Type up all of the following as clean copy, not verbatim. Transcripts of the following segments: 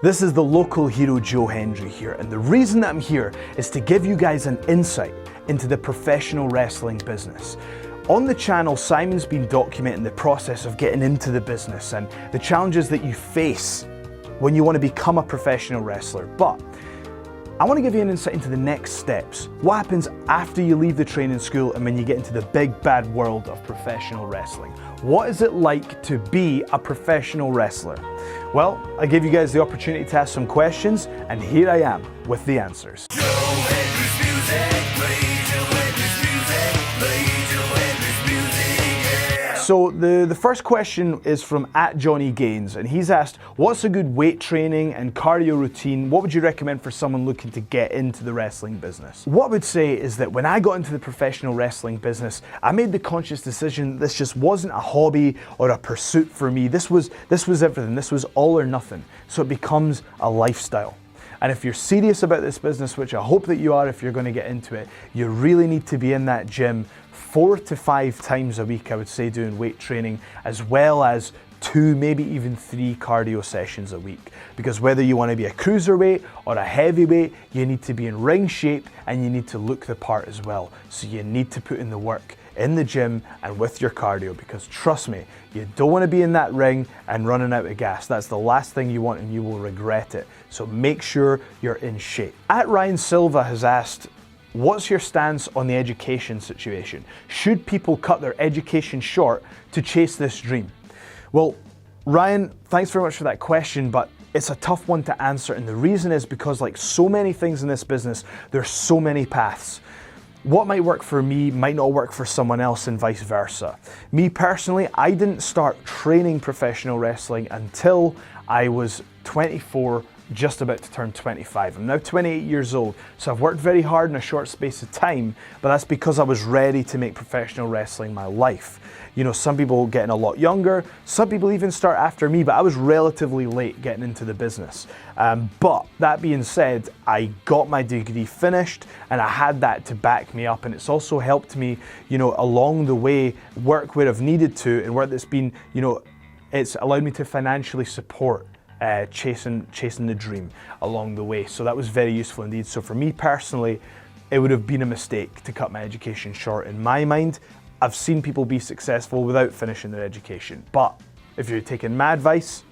This is the local hero Joe Hendry here, and the reason that I'm here is to give you guys an insight into the professional wrestling business. On the channel, Simon's been documenting the process of getting into the business and the challenges that you face when you want to become a professional wrestler. But I want to give you an insight into the next steps. What happens after you leave the training school and when you get into the big bad world of professional wrestling? What is it like to be a professional wrestler? Well, I gave you guys the opportunity to ask some questions, and here I am with the answers. So the first question is from @JohnnyGaines, and he's asked, what's a good weight training and cardio routine? What would you recommend for someone looking to get into the wrestling business? What I would say is that when I got into the professional wrestling business, I made the conscious decision this just wasn't a hobby or a pursuit for me. This was everything. This was all or nothing. So it becomes a lifestyle. And if you're serious about this business, which I hope that you are if you're going to get into it, you really need to be in that gym 4 to 5 times a week, I would say, doing weight training, as well as 2, maybe even 3 cardio sessions a week. Because whether you want to be a cruiserweight or a heavyweight, you need to be in ring shape and you need to look the part as well. So you need to put in the work in the gym and with your cardio, because trust me, you don't want to be in that ring and running out of gas. That's the last thing you want and you will regret it. So make sure you're in shape. @Ryan Silva has asked, what's your stance on the education situation? Should people cut their education short to chase this dream? Well, Ryan, thanks very much for that question, but it's a tough one to answer, and the reason is because, like so many things in this business, there's so many paths. What might work for me might not work for someone else, and vice versa. Me personally, I didn't start training professional wrestling until I was 24, just about to turn 25. I'm now 28 years old, so I've worked very hard in a short space of time, but that's because I was ready to make professional wrestling my life. You know, some people getting a lot younger, some people even start after me, but I was relatively late getting into the business. But that being said, I got my degree finished and I had that to back me up, and it's also helped me, you know, along the way, work where I've needed to, and where that's been, you know, it's allowed me to financially support chasing the dream along the way. So that was very useful indeed. So for me personally, it would have been a mistake to cut my education short. In my mind, I've seen people be successful without finishing their education. But if you're taking my advice,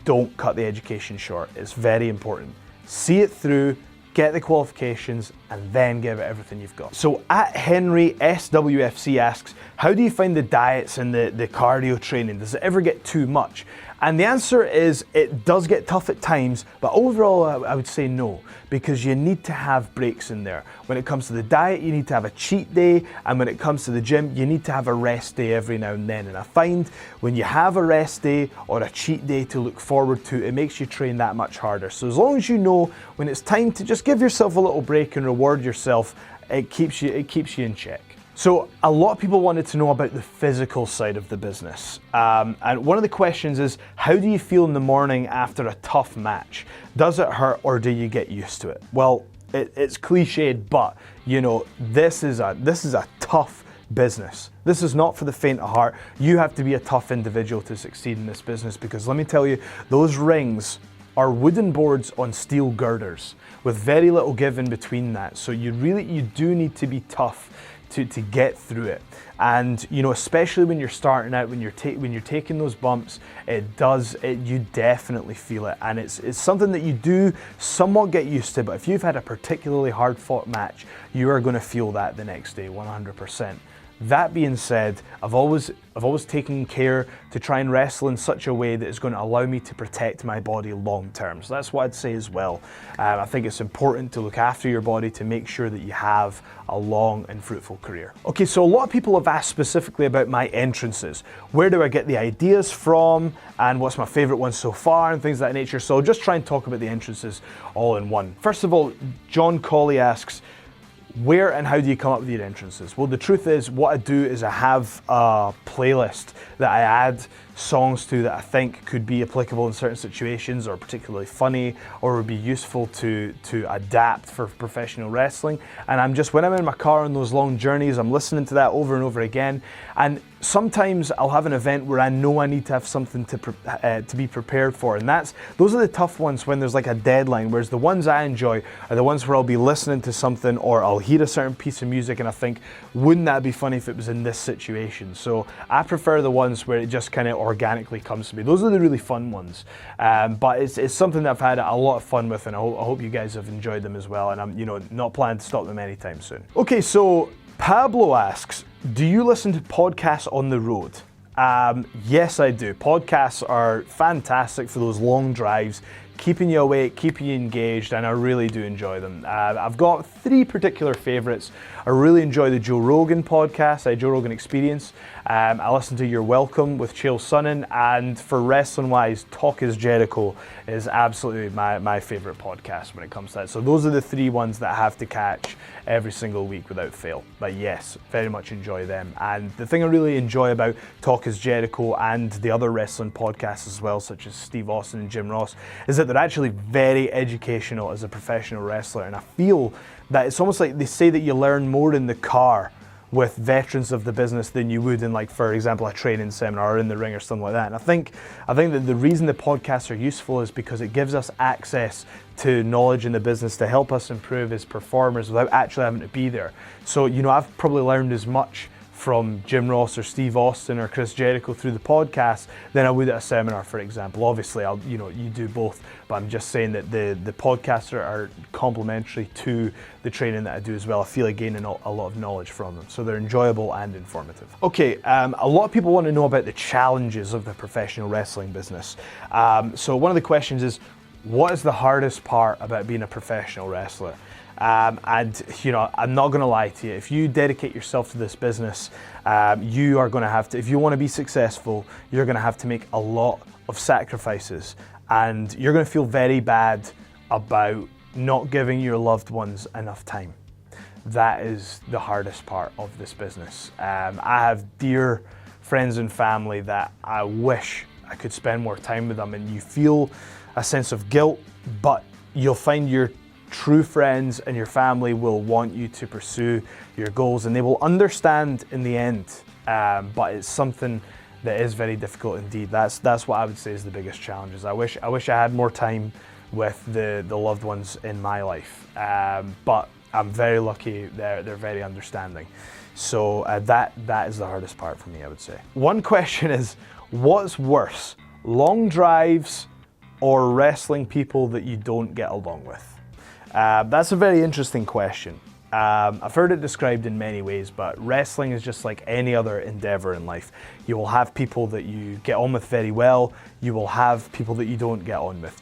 don't cut the education short. It's very important. See it through, get the qualifications, and then give it everything you've got. So @Henry SWFC asks, how do you find the diets and the cardio training? Does it ever get too much? And the answer is, it does get tough at times, but overall I would say no, because you need to have breaks in there. When it comes to the diet, you need to have a cheat day, and when it comes to the gym, you need to have a rest day every now and then. And I find when you have a rest day or a cheat day to look forward to, it makes you train that much harder. So as long as you know when it's time to just give yourself a little break and reward yourself, it keeps you in check. So a lot of people wanted to know about the physical side of the business. And one of the questions is, how do you feel in the morning after a tough match? Does it hurt or do you get used to it? Well, it's cliched, but you know, this is a tough business. This is not for the faint of heart. You have to be a tough individual to succeed in this business, because let me tell you, those rings are wooden boards on steel girders with very little give in between that. So you do need to be tough to get through it. And you know, especially when you're starting out, when you're taking those bumps, you definitely feel it, and it's something that you do somewhat get used to. But if you've had a particularly hard fought match, you are going to feel that the next day 100%. That being said, I've always taken care to try and wrestle in such a way that is going to allow me to protect my body long term. So that's what I'd say as well. I think it's important to look after your body to make sure that you have a long and fruitful career. Okay, so a lot of people have asked specifically about my entrances. Where do I get the ideas from, and what's my favorite one so far, and things of that nature. So I'll just try and talk about the entrances all in one. First of all, John Colley asks, where and how do you come up with your entrances? Well, the truth is, what I do is I have a playlist that I add songs to that I think could be applicable in certain situations, or particularly funny, or would be useful to adapt for professional wrestling. And when I'm in my car on those long journeys, I'm listening to that over and over again. And sometimes I'll have an event where I know I need to have something to be prepared for, and those are the tough ones when there's like a deadline. Whereas the ones I enjoy are the ones where I'll be listening to something, or I'll hear a certain piece of music and I think, wouldn't that be funny if it was in this situation? So I prefer the ones where it just kind of organically comes to me. Those are the really fun ones. But it's something that I've had a lot of fun with, and I hope you guys have enjoyed them as well. And I'm not planning to stop them anytime soon. Okay, so Pablo asks, do you listen to podcasts on the road? Yes, I do. Podcasts are fantastic for those long drives, keeping you awake, keeping you engaged, and I really do enjoy them. I've got 3 particular favorites. I really enjoy the Joe Rogan podcast, Joe Rogan Experience. I listen to You're Welcome with Chael Sonnen, and for wrestling wise, Talk is Jericho is absolutely my favorite podcast when it comes to that. So those are the 3 ones that I have to catch every single week without fail. But yes, very much enjoy them. And the thing I really enjoy about Talk is Jericho and the other wrestling podcasts as well, such as Steve Austin and Jim Ross, is that they're actually very educational as a professional wrestler. And I feel that it's almost like they say that you learn more in the car with veterans of the business than you would in, like, for example, a training seminar or in the ring or something like that. And I think that the reason the podcasts are useful is because it gives us access to knowledge in the business to help us improve as performers without actually having to be there. So, I've probably learned as much from Jim Ross or Steve Austin or Chris Jericho through the podcast than I would at a seminar, for example. Obviously, you do both, but I'm just saying that the podcasts are complementary to the training that I do as well. I feel I gain a lot of knowledge from them, so they're enjoyable and informative. Okay, a lot of people want to know about the challenges of the professional wrestling business. So one of the questions is, what is the hardest part about being a professional wrestler? And I'm not going to lie to you. If you dedicate yourself to this business, you are going to have to, if you want to be successful, you're going to have to make a lot of sacrifices, and you're going to feel very bad about not giving your loved ones enough time. That is the hardest part of this business. I have dear friends and family that I wish I could spend more time with them, and you feel a sense of guilt, but you'll find your true friends and your family will want you to pursue your goals, and they will understand in the end. But it's something that is very difficult indeed. That's what I would say is the biggest challenge. I wish I had more time with the loved ones in my life. But I'm very lucky. They're very understanding. So that is the hardest part for me, I would say. One question is, what's worse, long drives or wrestling people that you don't get along with? That's a very interesting question. I've heard it described in many ways, but wrestling is just like any other endeavor in life. You will have people that you get on with very well. You will have people that you don't get on with.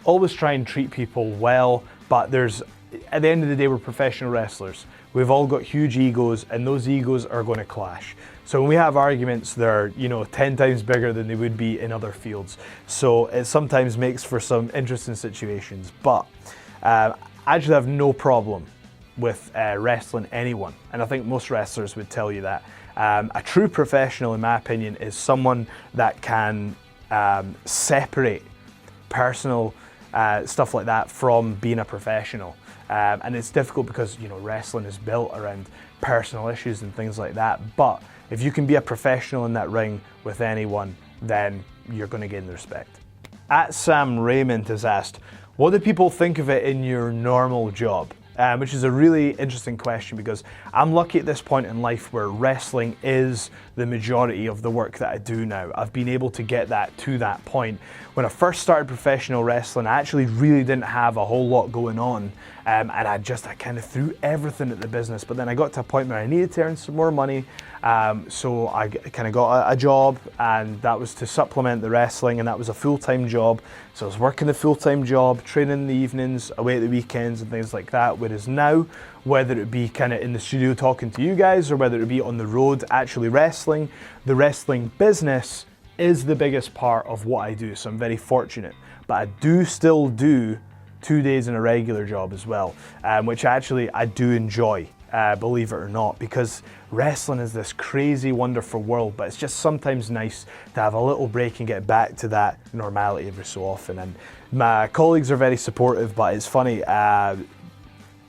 Always try and treat people well, but at the end of the day, we're professional wrestlers. We've all got huge egos, and those egos are going to clash. So when we have arguments, they're 10 times bigger than they would be in other fields. So it sometimes makes for some interesting situations. But I actually have no problem with wrestling anyone, and I think most wrestlers would tell you that. A true professional, in my opinion, is someone that can separate personal stuff like that from being a professional. And it's difficult because wrestling is built around personal issues and things like that. But if you can be a professional in that ring with anyone, then you're going to gain the respect. Sam Raymond has asked, what do people think of it in your normal job? Which is a really interesting question, because I'm lucky at this point in life where wrestling is the majority of the work that I do now. I've been able to get that to that point. When I first started professional wrestling, I actually really didn't have a whole lot going on, and I kind of threw everything at the business. But then I got to a point where I needed to earn some more money, so I kind of got a job, and that was to supplement the wrestling, and that was a full-time job. So I was working the full-time job, training in the evenings, away at the weekends and things like that. Whereas now, whether it be kind of in the studio talking to you guys, or whether it be on the road actually wrestling, the wrestling business is the biggest part of what I do. So I'm very fortunate. But I do still do 2 days in a regular job as well, which actually I do enjoy. believe it or not, because wrestling is this crazy, wonderful world, but it's just sometimes nice to have a little break and get back to that normality every so often. And my colleagues are very supportive, but it's funny,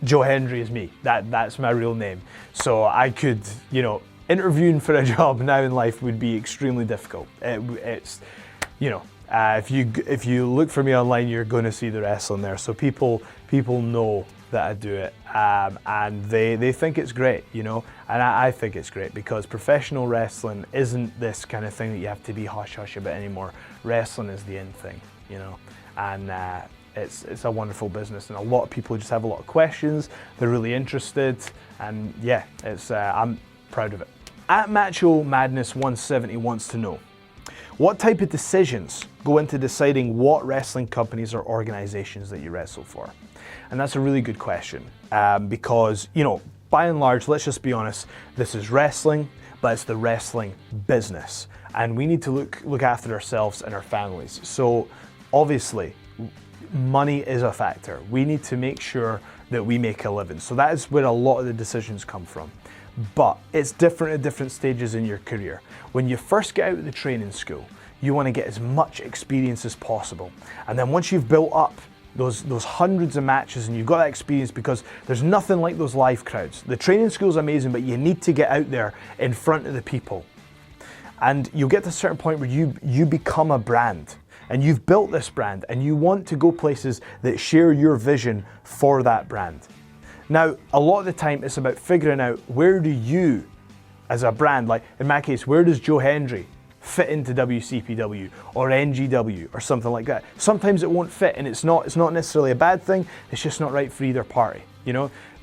Joe Hendry is me. That's my real name. So I could, interviewing for a job now in life would be extremely difficult. It's, if you look for me online, you're going to see the wrestling there. So people know that I do it, and they think it's great, and I think it's great, because professional wrestling isn't this kind of thing that you have to be hush-hush about anymore. Wrestling is the in thing, and it's a wonderful business, and a lot of people just have a lot of questions. They're really interested, and yeah, I'm proud of it. At Macho Madness 170 wants to know, what type of decisions go into deciding what wrestling companies or organizations that you wrestle for? And that's a really good question, because, by and large, let's just be honest, this is wrestling, but it's the wrestling business. And we need to look after ourselves and our families. So obviously, money is a factor. We need to make sure that we make a living. So that is where a lot of the decisions come from. But it's different at different stages in your career. When you first get out of the training school, you want to get as much experience as possible. And then once you've built up those hundreds of matches and you've got that experience, because there's nothing like those live crowds. The training school is amazing, but you need to get out there in front of the people. And you'll get to a certain point where you become a brand, and you've built this brand, and you want to go places that share your vision for that brand. Now, a lot of the time it's about figuring out, where do you, as a brand, like in my case, where does Joe Hendry fit into WCPW or NGW or something like that? Sometimes it won't fit, and it's not necessarily a bad thing, it's just not right for either party,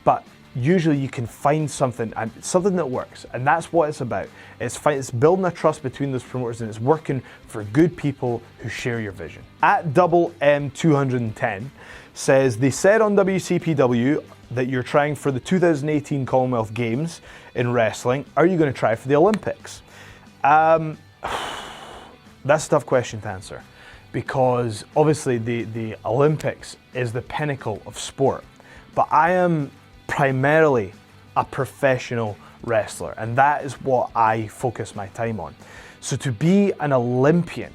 But usually you can find something that works, and that's what it's about. It's building a trust between those promoters, and it's working for good people who share your vision. At Double M210 says, they said on WCPW that you're trying for the 2018 Commonwealth Games in wrestling. Are you going to try for the Olympics? That's a tough question to answer, because obviously the Olympics is the pinnacle of sport, but I am primarily a professional wrestler, and that is what I focus my time on. So to be an Olympian,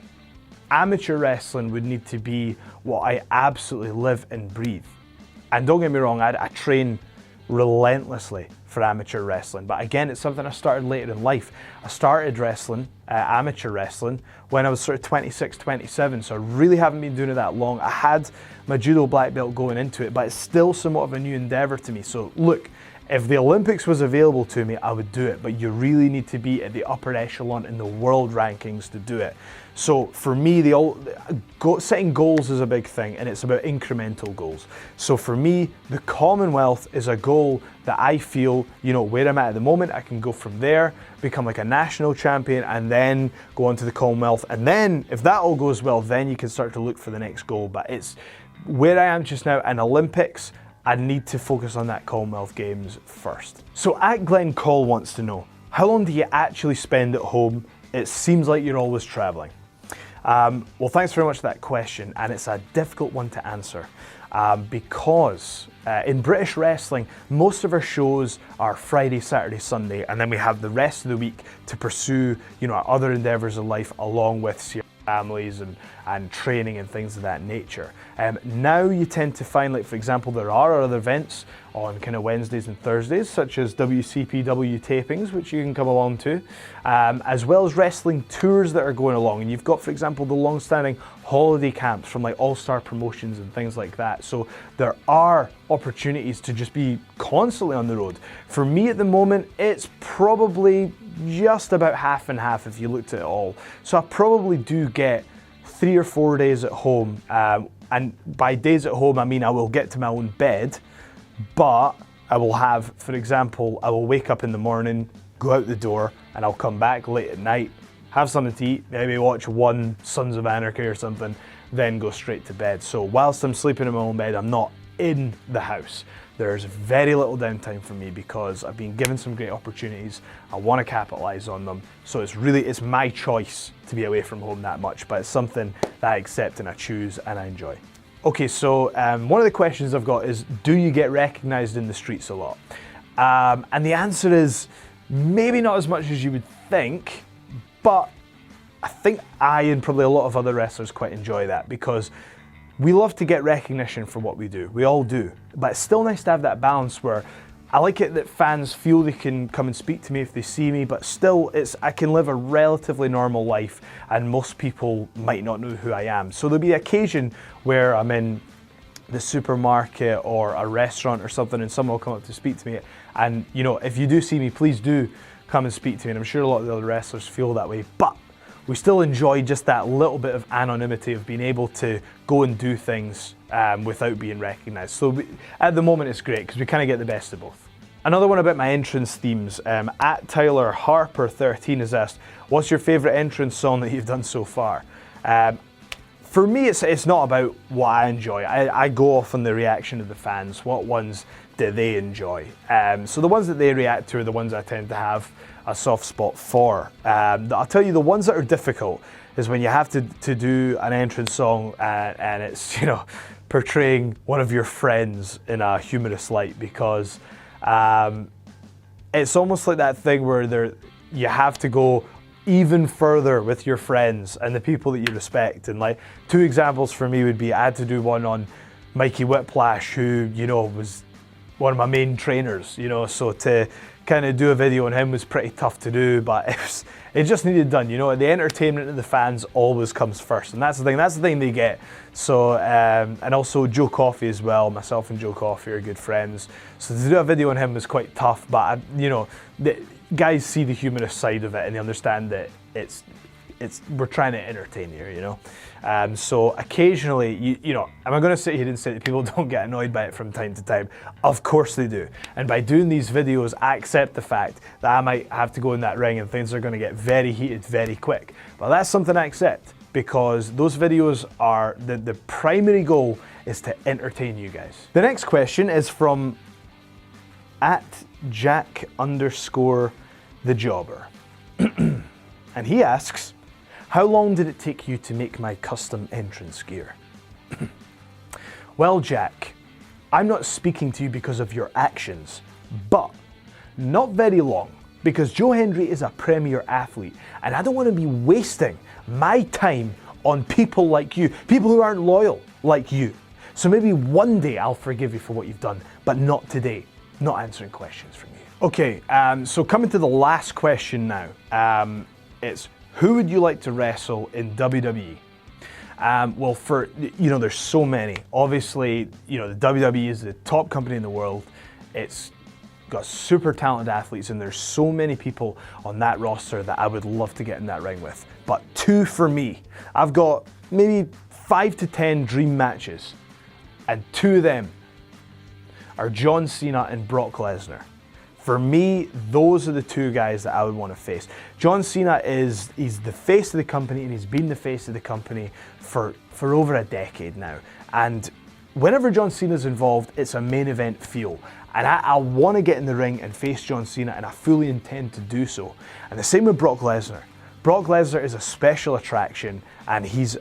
amateur wrestling would need to be what I absolutely live and breathe. And don't get me wrong, I train relentlessly for amateur wrestling, but again, it's something I started later in life. I started wrestling, amateur wrestling, when I was sort of 26, 27, so I really haven't been doing it that long. I had my judo black belt going into it, but it's still somewhat of a new endeavor to me. So look, if the Olympics was available to me, I would do it, but you really need to be at the upper echelon in the world rankings to do it. So for me, setting goals is a big thing, and it's about incremental goals. So for me, the Commonwealth is a goal that I feel, where I'm at the moment, I can go from there, become like a national champion, and then go on to the Commonwealth. And then if that all goes well, then you can start to look for the next goal. But it's where I am just now, an Olympics, I need to focus on that Commonwealth Games first. So at Glenn Call wants to know, how long do you actually spend at home? It seems like you're always traveling. Well, thanks very much for that question, and it's a difficult one to answer, because in British wrestling, most of our shows are Friday, Saturday, Sunday, and then we have the rest of the week to pursue, our other endeavors in life, along with families and training and things of that nature. Now you tend to find, like for example, there are other events on kind of Wednesdays and Thursdays, such as WCPW tapings, which you can come along to, as well as wrestling tours that are going along. And you've got, for example, the long-standing holiday camps from like All-Star Promotions and things like that. So there are opportunities to just be constantly on the road. For me at the moment, it's probably just about half and half if you looked at it all. So I probably do get 3 or 4 days at home, and by days at home I mean I will get to my own bed, but I will have, for example, I will wake up in the morning, go out the door, and I'll come back late at night, have something to eat, maybe watch one Sons of Anarchy or something, then go straight to bed. So whilst I'm sleeping in my own bed, I'm not in the house. There's very little downtime for me because I've been given some great opportunities. I want to capitalize on them. So it's my choice to be away from home that much, but it's something that I accept and I choose and I enjoy. Okay, so one of the questions I've got is, do you get recognized in the streets a lot? And the answer is maybe not as much as you would think, but I think I and probably a lot of other wrestlers quite enjoy that, because we love to get recognition for what we do. We all do. But it's still nice to have that balance where I like it that fans feel they can come and speak to me if they see me, but still I can live a relatively normal life and most people might not know who I am. So there'll be an occasion where I'm in the supermarket or a restaurant or something and someone will come up to speak to me, and you know, if you do see me, please do come and speak to me, and I'm sure a lot of the other wrestlers feel that way, but we still enjoy just that little bit of anonymity of being able to go and do things without being recognised. So at the moment it's great because we kind of get the best of both. Another one about my entrance themes. At Tyler Harper 13 has asked, what's your favourite entrance song that you've done so far? For me, it's not about what I enjoy. I go off on the reaction of the fans. What ones do they enjoy? So the ones that they react to are the ones I tend to have a soft spot for. I'll tell you, the ones that are difficult is when you have to do an entrance song and it's, you know, portraying one of your friends in a humorous light, because it's almost like that thing where you have to go even further with your friends and the people that you respect. And like, two examples for me would be, I had to do one on Mikey Whiplash, who, you know, was one of my main trainers, you know, so to kind of do a video on him was pretty tough to do, but it just needed done, you know. The entertainment of the fans always comes first, and that's the thing they get. So, and also Joe Coffey as well, myself and Joe Coffey are good friends, so to do a video on him was quite tough, but you know, the guys see the humorous side of it and they understand that we're trying to entertain here, you know. So occasionally, you know, am I going to sit here and say that people don't get annoyed by it from time to time? Of course they do. And by doing these videos, I accept the fact that I might have to go in that ring and things are going to get very heated very quick. But that's something I accept, because those videos are, the primary goal is to entertain you guys. The next question is from @Jack_the_jobber. And he asks, how long did it take you to make my custom entrance gear? Well, Jack, I'm not speaking to you because of your actions, but not very long, because Joe Hendry is a premier athlete, and I don't want to be wasting my time on people like you, people who aren't loyal like you. So maybe one day I'll forgive you for what you've done, but not today. Not answering questions from you. Okay, so coming to the last question now. It's, who would you like to wrestle in WWE? Well, you know, there's so many. Obviously, you know, the WWE is the top company in the world. It's got super talented athletes, and there's so many people on that roster that I would love to get in that ring with. But two for me. I've got maybe 5 to 10 dream matches, and two of them are John Cena and Brock Lesnar. For me, those are the two guys that I would want to face. John Cena he's the face of the company, and he's been the face of the company for over a decade now. And whenever John Cena's involved, it's a main event feel. And I want to get in the ring and face John Cena, and I fully intend to do so. And the same with Brock Lesnar. Brock Lesnar is a special attraction, and he's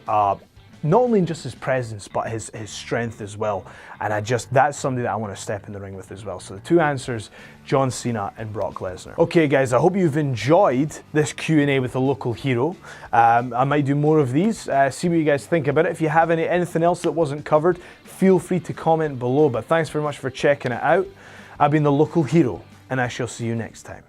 not only in just his presence, but his strength as well. And that's somebody that I want to step in the ring with as well. So the two answers, John Cena and Brock Lesnar. Okay guys, I hope you've enjoyed this Q&A with a local hero. I might do more of these, see what you guys think about it. If you have anything else that wasn't covered, feel free to comment below. But thanks very much for checking it out. I've been the local hero, and I shall see you next time.